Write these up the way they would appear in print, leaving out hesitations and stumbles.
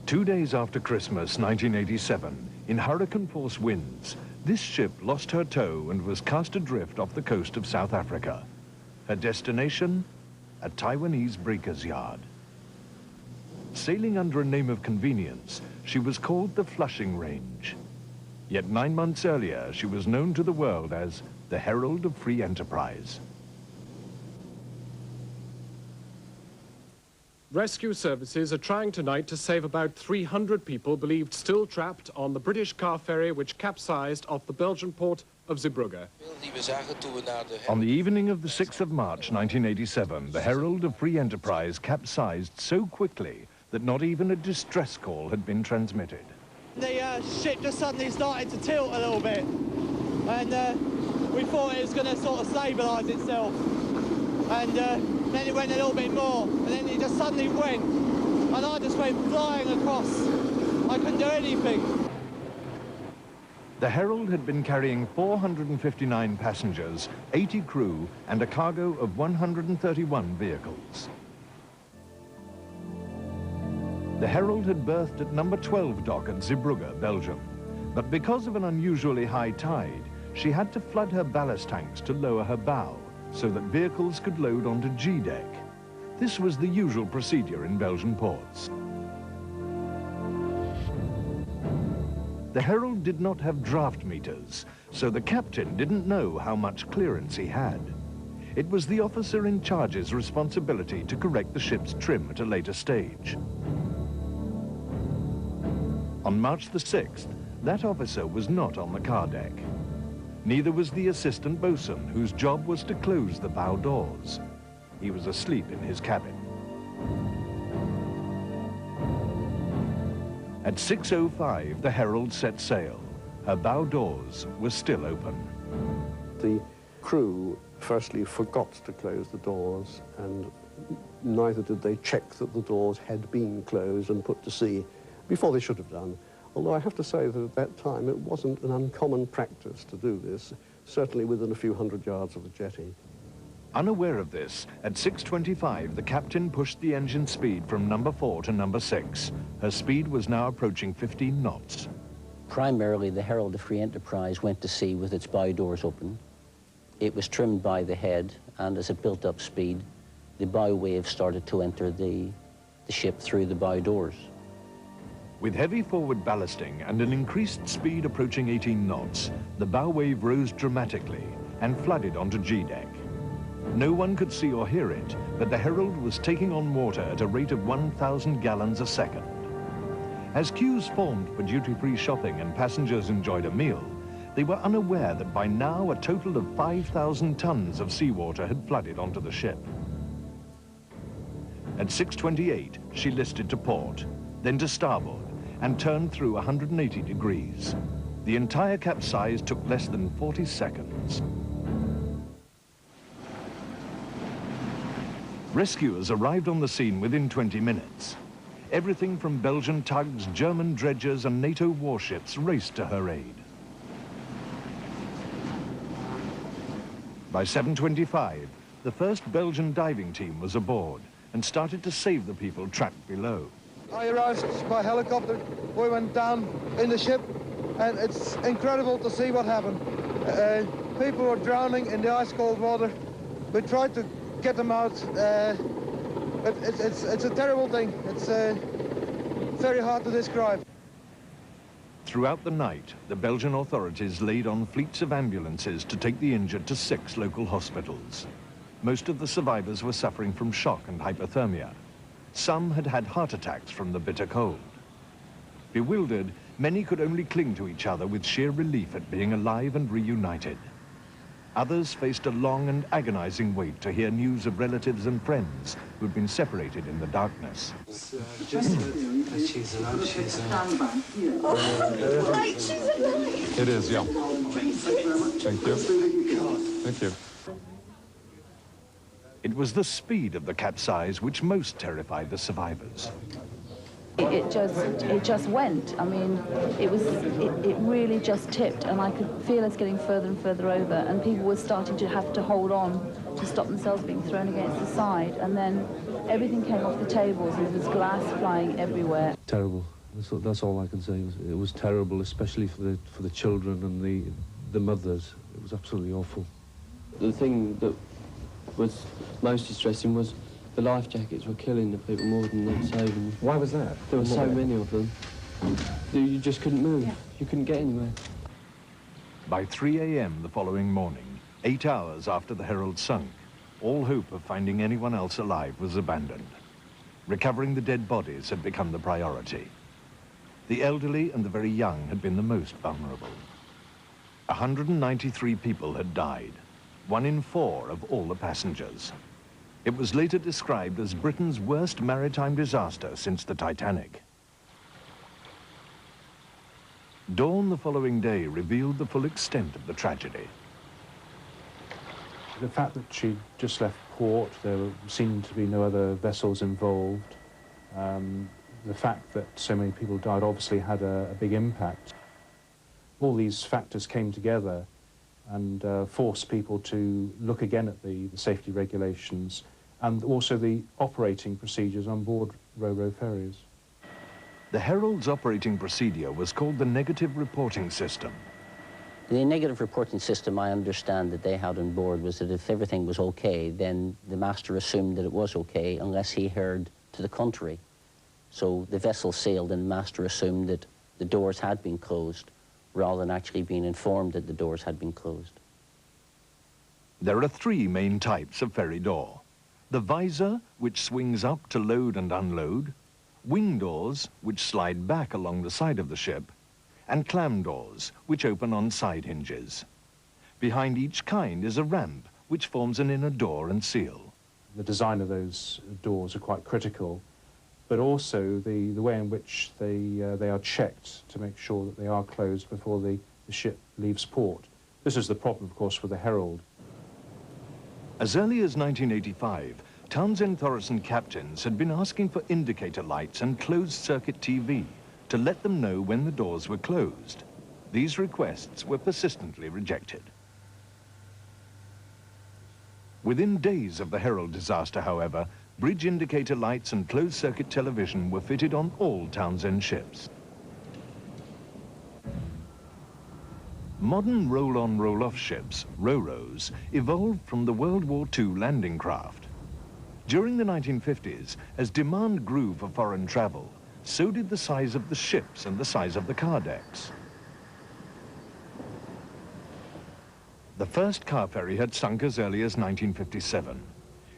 2 days after Christmas 1987, in hurricane-force winds, this ship lost her tow and was cast adrift off the coast of South Africa. Her destination? A Taiwanese breaker's yard. Sailing under a name of convenience, she was called the Flushing Range. Yet 9 months earlier, she was known to the world as the Herald of Free Enterprise. Rescue services are trying tonight to save about 300 people believed still trapped on the British car ferry which capsized off the Belgian port of Zeebrugge. On the evening of the 6th of March 1987, the Herald of Free Enterprise capsized so quickly that not even a distress call had been transmitted. The ship just suddenly started to tilt a little bit, and we thought it was going to sort of stabilise itself. And then it went a little bit more, and then it just suddenly went, and I just went flying across. I couldn't do anything. The Herald had been carrying 459 passengers, 80 crew, and a cargo of 131 vehicles. The Herald had berthed at number 12 dock at Zeebrugge, Belgium, but because of an unusually high tide, she had to flood her ballast tanks to lower her bow, so that vehicles could load onto G-deck. This was the usual procedure in Belgian ports. The Herald did not have draft meters, so the captain didn't know how much clearance he had. It was the officer in charge's responsibility to correct the ship's trim at a later stage. On March the 6th, that officer was not on the car deck. Neither was the assistant bosun, whose job was to close the bow doors. He was asleep in his cabin. At 6:05, the Herald set sail. Her bow doors were still open. The crew firstly forgot to close the doors, and neither did they check that the doors had been closed and put to sea before they should have done. Although I have to say that at that time it wasn't an uncommon practice to do this, certainly within a few hundred yards of the jetty. Unaware of this, at 6:25, the captain pushed the engine speed from number 4 to number 6. Her speed was now approaching 15 knots. Primarily, the Herald of Free Enterprise went to sea with its bow doors open. It was trimmed by the head, and as it built up speed, the bow wave started to enter the ship through the bow doors. With heavy forward ballasting and an increased speed approaching 18 knots, the bow wave rose dramatically and flooded onto G-deck. No one could see or hear it, but the Herald was taking on water at a rate of 1,000 gallons a second. As queues formed for duty-free shopping and passengers enjoyed a meal, they were unaware that by now a total of 5,000 tons of seawater had flooded onto the ship. At 6:28, she listed to port, then to starboard, and turned through 180 degrees. The entire capsize took less than 40 seconds. Rescuers arrived on the scene within 20 minutes. Everything from Belgian tugs, German dredgers, and NATO warships raced to her aid. By 7:25, the first Belgian diving team was aboard and started to save the people trapped below. I arrived by helicopter. We went down in the ship, and it's incredible to see what happened. People were drowning in the ice-cold water. We tried to get them out. It's a terrible thing. It's very hard to describe. Throughout the night, the Belgian authorities laid on fleets of ambulances to take the injured to 6 local hospitals. Most of the survivors were suffering from shock and hypothermia. Some had had heart attacks from the bitter cold. Bewildered, many could only cling to each other with sheer relief at being alive and reunited. Others faced a long and agonizing wait to hear news of relatives and friends who'd been separated in the darkness. It is, yeah. Thank you. Thank you. It was the speed of the capsize which most terrified the survivors. It just went. I mean, it really just tipped, and I could feel us getting further and further over, and people were starting to have to hold on to stop themselves being thrown against the side, and then everything came off the tables, and there was glass flying everywhere. Terrible, That's all I can say. It was terrible, especially for the children and the mothers. It was absolutely awful. The thing that was most distressing was the life jackets were killing the people more than they were saving them. Why was that? There were so many of them. You just couldn't move. Yeah. You couldn't get anywhere. By 3 a.m. the following morning, 8 hours after the Herald sunk, all hope of finding anyone else alive was abandoned. Recovering the dead bodies had become the priority. The elderly and the very young had been the most vulnerable. 193 people had died, 1 in 4 of all the passengers. It was later described as Britain's worst maritime disaster since the Titanic. Dawn the following day revealed the full extent of the tragedy. The fact that she'd just left port, there seemed to be no other vessels involved. The fact that so many people died obviously had a big impact. All these factors came together and forced people to look again at the safety regulations and also the operating procedures on board ro-ro ferries. The Herald's operating procedure was called the negative reporting system. The negative reporting system I understand that they had on board was that if everything was okay, then the master assumed that it was okay unless he heard to the contrary. So the vessel sailed and the master assumed that the doors had been closed rather than actually being informed that the doors had been closed. There are 3 main types of ferry door. The visor, which swings up to load and unload, wing doors, which slide back along the side of the ship, and clam doors, which open on side hinges. Behind each kind is a ramp, which forms an inner door and seal. The design of those doors are quite critical, but also the way in which they are checked to make sure that they are closed before the ship leaves port. This is the problem, of course, with the Herald. As early as 1985, Townsend Thoresen captains had been asking for indicator lights and closed-circuit TV to let them know when the doors were closed. These requests were persistently rejected. Within days of the Herald disaster, however, bridge indicator lights and closed-circuit television were fitted on all Townsend ships. Modern roll-on, roll-off ships, ro-ros, evolved from the World War II landing craft. During the 1950s, as demand grew for foreign travel, so did the size of the ships and the size of the car decks. The first car ferry had sunk as early as 1957.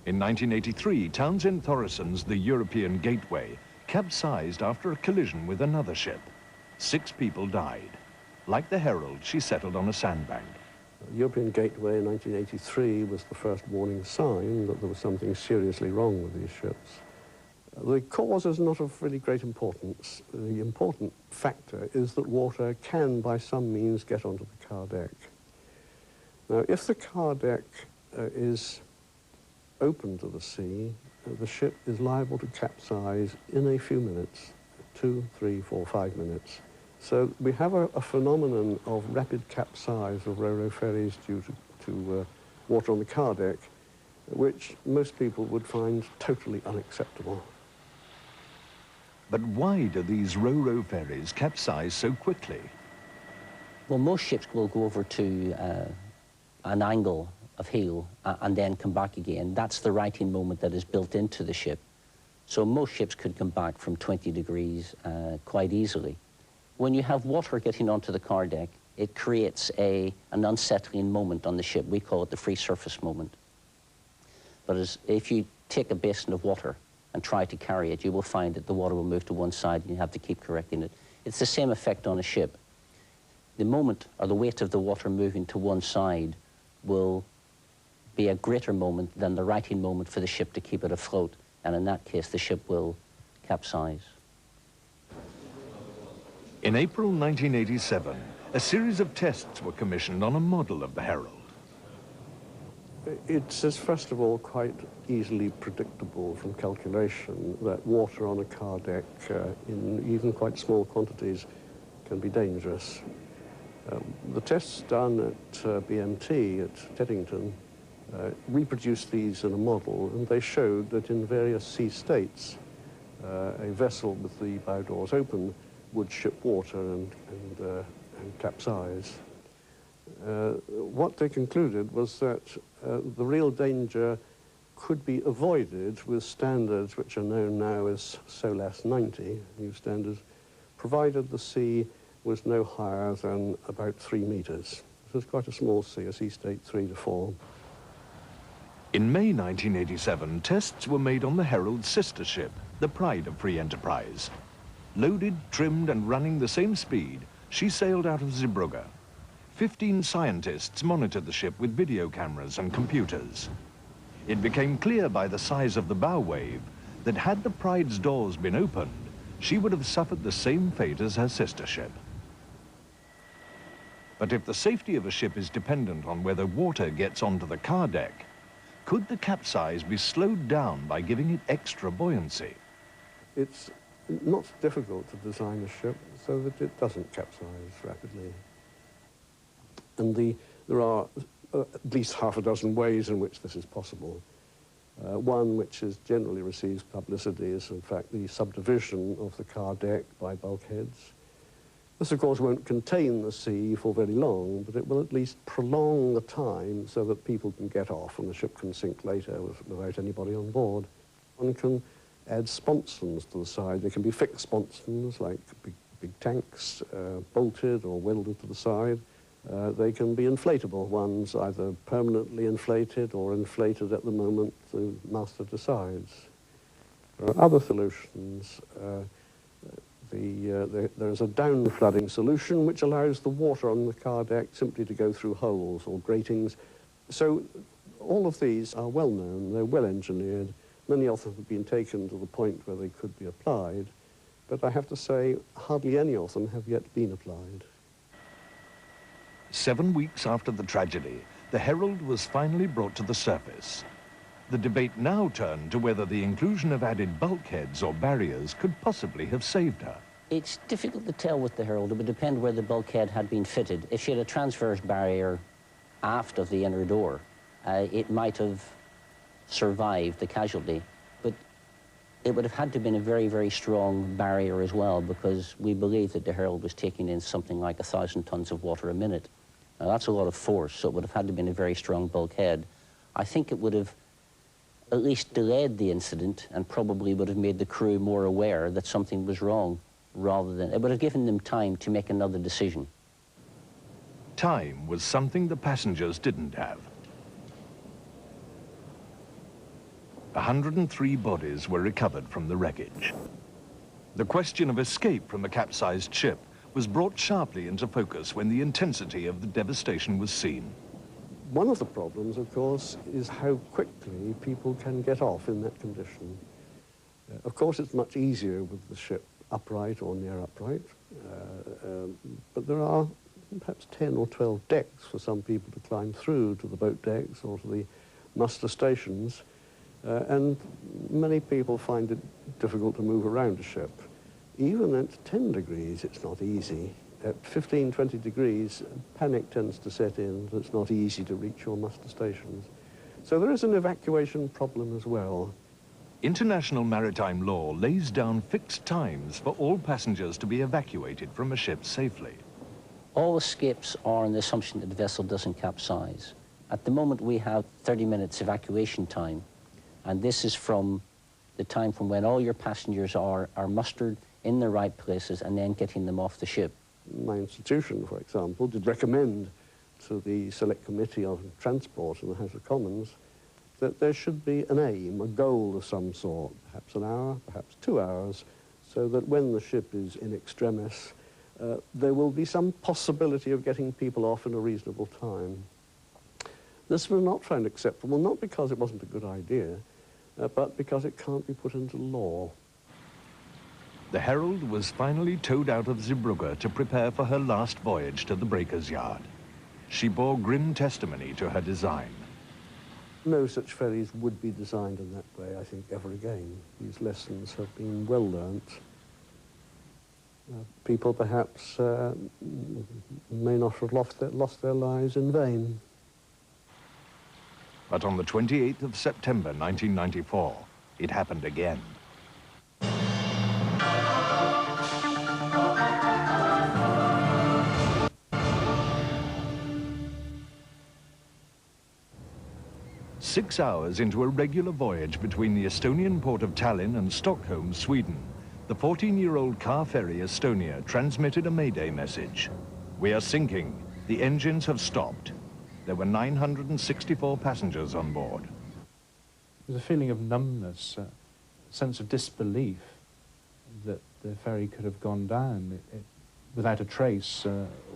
In 1983, Townsend Thoresen's The European Gateway capsized after a collision with another ship. 6 people died. Like the Herald, she settled on a sandbank. The European Gateway in 1983 was the first warning sign that there was something seriously wrong with these ships. The cause is not of really great importance. The important factor is that water can, by some means, get onto the car deck. Now, if the car deck is open to the sea, the ship is liable to capsize in a few minutes, 2, 3, 4, 5 minutes. So we have a phenomenon of rapid capsize of ro-ro ferries due to water on the car deck, which most people would find totally unacceptable. But why do these ro-ro ferries capsize so quickly? Well, most ships will go over to an angle of heel and then come back again. That's the righting moment that is built into the ship. So most ships could come back from 20 degrees quite easily. When you have water getting onto the car deck, it creates an unsettling moment on the ship. We call it the free surface moment. But if you take a basin of water and try to carry it, you will find that the water will move to one side and you have to keep correcting it. It's the same effect on a ship. The moment or the weight of the water moving to one side will be a greater moment than the righting moment for the ship to keep it afloat. And in that case, the ship will capsize. In April 1987, a series of tests were commissioned on a model of the Herald. It is, first of all, quite easily predictable from calculation that water on a car deck in even quite small quantities can be dangerous. The tests done at BMT at Teddington reproduced these in a model, and they showed that in various sea states, a vessel with the bow doors open would ship water and capsize. What they concluded was that the real danger could be avoided with standards which are known now as SOLAS 90, new standards, provided the sea was no higher than about 3 meters. This is quite a small sea, a sea state 3 to 4. In May 1987, tests were made on the Herald's sister ship, the Pride of Free Enterprise. Loaded, trimmed and running the same speed, she sailed out of Zeebrugge. 15 scientists monitored the ship with video cameras and computers. It became clear by the size of the bow wave that had the Pride's doors been opened, she would have suffered the same fate as her sister ship. But if the safety of a ship is dependent on whether water gets onto the car deck, could the capsize be slowed down by giving it extra buoyancy? It's not difficult to design a ship so that it doesn't capsize rapidly. And there are at least half a dozen ways in which this is possible. One which is generally receives publicity is, in fact, the subdivision of the car deck by bulkheads. This, of course, won't contain the sea for very long, but it will at least prolong the time so that people can get off and the ship can sink later without anybody on board. One can add sponsons to the side. They can be fixed sponsons, like big tanks, bolted or welded to the side. They can be inflatable ones, either permanently inflated or inflated at the moment the master decides. There are other solutions. There is a down-flooding solution which allows the water on the car deck simply to go through holes or gratings. So all of these are well known, they're well engineered. Many of them have been taken to the point where they could be applied, but I have to say hardly any of them have yet been applied. 7 weeks after the tragedy, the Herald was finally brought to the surface. The debate now turned to whether the inclusion of added bulkheads or barriers could possibly have saved her. It's difficult to tell with the Herald. It would depend where the bulkhead had been fitted. If she had a transverse barrier aft of the inner door, it might have survived the casualty, but it would have had to have been a very, very strong barrier as well, because we believe that the Herald was taking in something like 1,000 tons of water a minute. Now, that's a lot of force, so it would have had to have been a very strong bulkhead. I think it would have at least delayed the incident and probably would have made the crew more aware that something was wrong, rather than, it would have given them time to make another decision. Time was something the passengers didn't have. 103 bodies were recovered from the wreckage. The question of escape from a capsized ship was brought sharply into focus when the intensity of the devastation was seen. One of the problems, of course, is how quickly people can get off in that condition. Of course, it's much easier with the ship upright or near upright, but there are perhaps 10 or 12 decks for some people to climb through to the boat decks or to the muster stations, and many people find it difficult to move around a ship. Even at 10 degrees, it's not easy. At 15, 20 degrees, panic tends to set in. It's not easy to reach your muster stations. So there is an evacuation problem as well. International maritime law lays down fixed times for all passengers to be evacuated from a ship safely. All escapes are on the assumption that the vessel doesn't capsize. At the moment, we have 30 minutes evacuation time, and this is from the time from when all your passengers are mustered in the right places and then getting them off the ship. My institution, for example, did recommend to the Select Committee on Transport in the House of Commons that there should be an aim, a goal of some sort, perhaps an hour, perhaps 2 hours, so that when the ship is in extremis, there will be some possibility of getting people off in a reasonable time. This was not found acceptable, not because it wasn't a good idea, but because it can't be put into law. The Herald was finally towed out of Zeebrugge to prepare for her last voyage to the breaker's yard. She bore grim testimony to her design. No such ferries would be designed in that way, I think, ever again. These lessons have been well learnt. People perhaps may not have lost their lives in vain. But on the 28th of September 1994, it happened again. 6 hours into a regular voyage between the Estonian port of Tallinn and Stockholm, Sweden, the 14-year-old car ferry Estonia transmitted a mayday message. We are sinking. The engines have stopped. There were 964 passengers on board. There's a feeling of numbness, a sense of disbelief that the ferry could have gone down. Without a trace,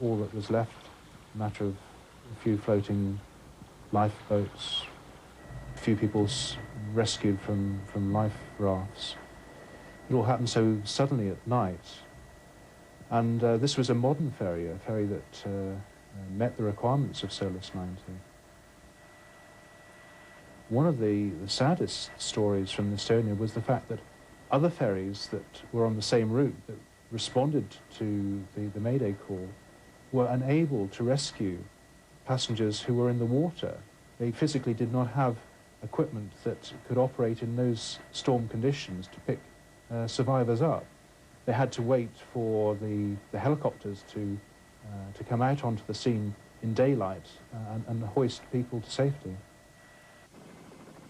all that was left, a matter of a few floating lifeboats, a few people rescued from life rafts. It all happened so suddenly at night. And this was a modern ferry, a ferry that met the requirements of Solus 90. One of the saddest stories from Estonia was the fact that other ferries that were on the same route that responded to the Mayday call were unable to rescue passengers who were in the water. They physically did not have equipment that could operate in those storm conditions to pick survivors up. They had to wait for the helicopters to come out onto the scene in daylight and hoist people to safety.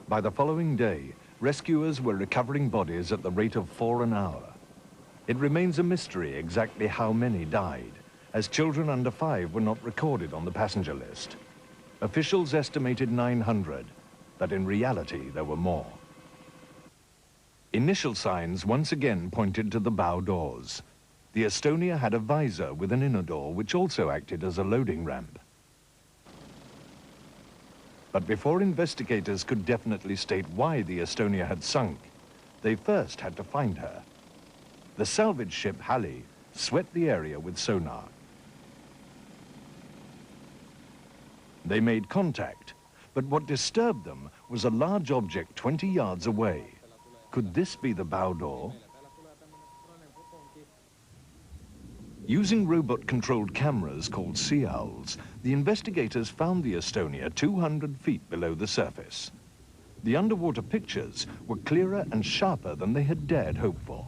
By the following day, rescuers were recovering bodies at the rate of 4 an hour. It remains a mystery exactly how many died, as children under 5 were not recorded on the passenger list. Officials estimated 900, but in reality there were more. Initial signs once again pointed to the bow doors. The Estonia had a visor with an inner door which also acted as a loading ramp. But before investigators could definitely state why the Estonia had sunk, they first had to find her. The salvage ship Halley swept the area with sonar. They made contact, but what disturbed them was a large object 20 yards away. Could this be the bow door? Using robot-controlled cameras called sea owls, the investigators found the Estonia 200 feet below the surface. The underwater pictures were clearer and sharper than they had dared hope for.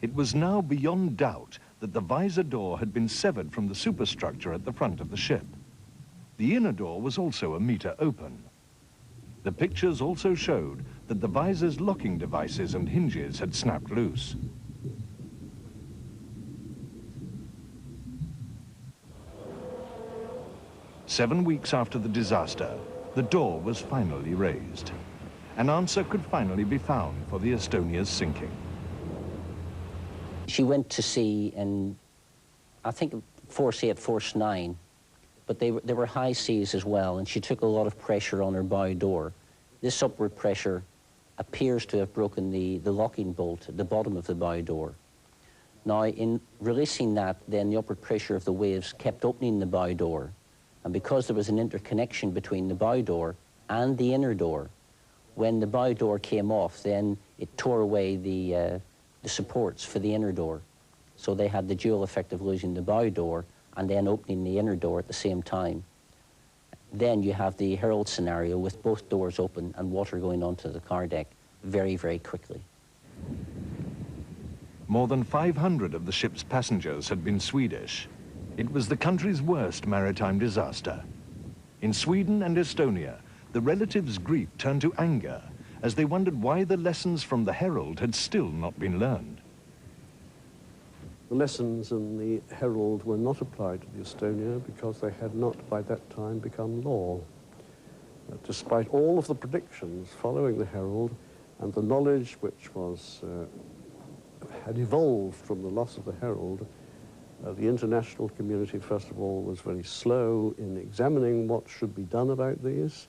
It was now beyond doubt that the visor door had been severed from the superstructure at the front of the ship. The inner door was also a meter open. The pictures also showed that the visor's locking devices and hinges had snapped loose. Seven weeks after the disaster, the door was finally raised. An answer could finally be found for the Estonia's sinking. She went to sea in, I think, force 8, force 9, but there were high seas as well, and she took a lot of pressure on her bow door. This upward pressure appears to have broken the locking bolt at the bottom of the bow door. Now, in releasing that, then the upward pressure of the waves kept opening the bow door, and because there was an interconnection between the bow door and the inner door, when the bow door came off, then it tore away the supports for the inner door. So they had the dual effect of losing the bow door and then opening the inner door at the same time. Then you have the Herald scenario with both doors open and water going onto the car deck very, very quickly. More than 500 of the ship's passengers had been Swedish. It was the country's worst maritime disaster. In Sweden and Estonia, the relatives' grief turned to anger as they wondered why the lessons from the Herald had still not been learned. The lessons in the Herald were not applied to the Estonia because they had not by that time become law. Despite all of the predictions following the Herald and the knowledge which was, had evolved from the loss of the Herald, the international community, first of all, was very slow in examining what should be done about these.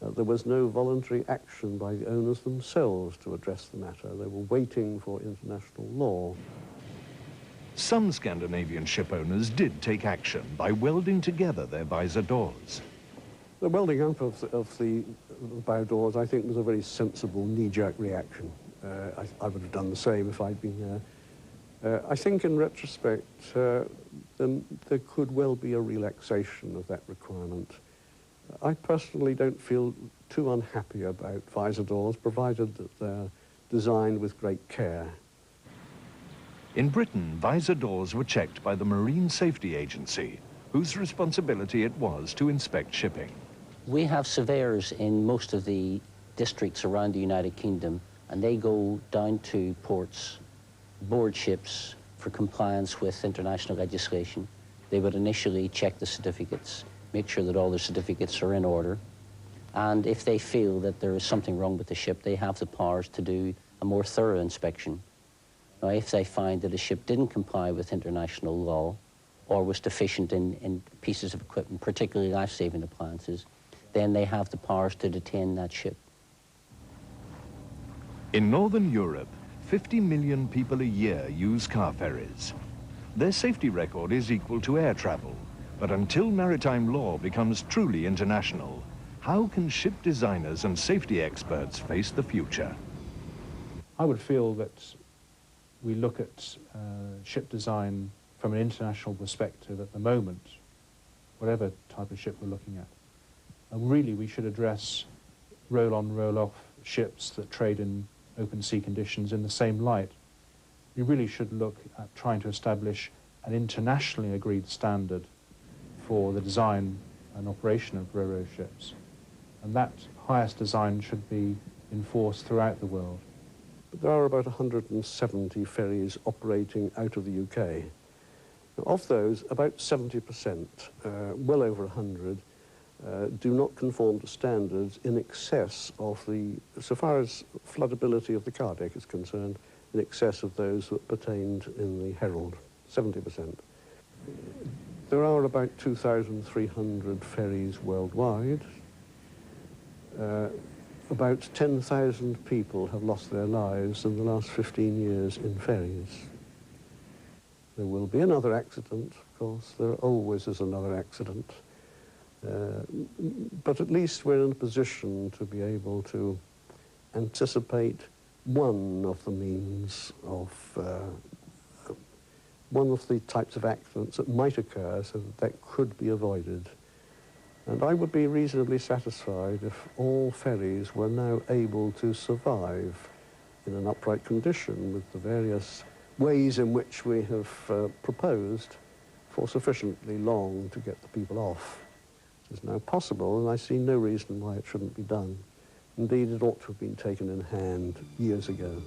There was no voluntary action by the owners themselves to address the matter. They were waiting for international law. Some Scandinavian ship owners did take action by welding together their visor doors. The welding up of the bow doors, I think, was a very sensible knee-jerk reaction. I would have done the same if I'd been there. I think in retrospect, then there could well be a relaxation of that requirement. I personally don't feel too unhappy about visor doors, provided that they're designed with great care. In Britain, visor doors were checked by the Marine Safety Agency, whose responsibility it was to inspect shipping. We have surveyors in most of the districts around the United Kingdom, and they go down to ports, board ships for compliance with international legislation. They would initially check the certificates, make sure that all the certificates are in order, and if they feel that there is something wrong with the ship, they have the powers to do a more thorough inspection. Now, if they find that a ship didn't comply with international law or was deficient in pieces of equipment, particularly life-saving appliances, then they have the powers to detain that ship. In Northern Europe, 50 million people a year use car ferries. Their safety record is equal to air travel, but until maritime law becomes truly international, how can ship designers and safety experts face the future? I would feel that we look at ship design from an international perspective at the moment, whatever type of ship we're looking at. And really we should address roll-on, roll-off ships that trade in open sea conditions in the same light. We really should look at trying to establish an internationally agreed standard for the design and operation of ro-ro ships. And that highest design should be enforced throughout the world. But there are about 170 ferries operating out of the UK. Now, of those, about 70%, well over 100, do not conform to standards in excess of the, so far as floodability of the car deck is concerned, in excess of those that pertained in the Herald, 70%. There are about 2,300 ferries worldwide. About 10,000 people have lost their lives in the last 15 years in ferries. There will be another accident, of course. There always is another accident. But at least we're in a position to be able to anticipate one of the means of, one of the types of accidents that might occur so that could be avoided. And I would be reasonably satisfied if all ferries were now able to survive in an upright condition with the various ways in which we have proposed for sufficiently long to get the people off. It is now possible, and I see no reason why it shouldn't be done. Indeed, it ought to have been taken in hand years ago.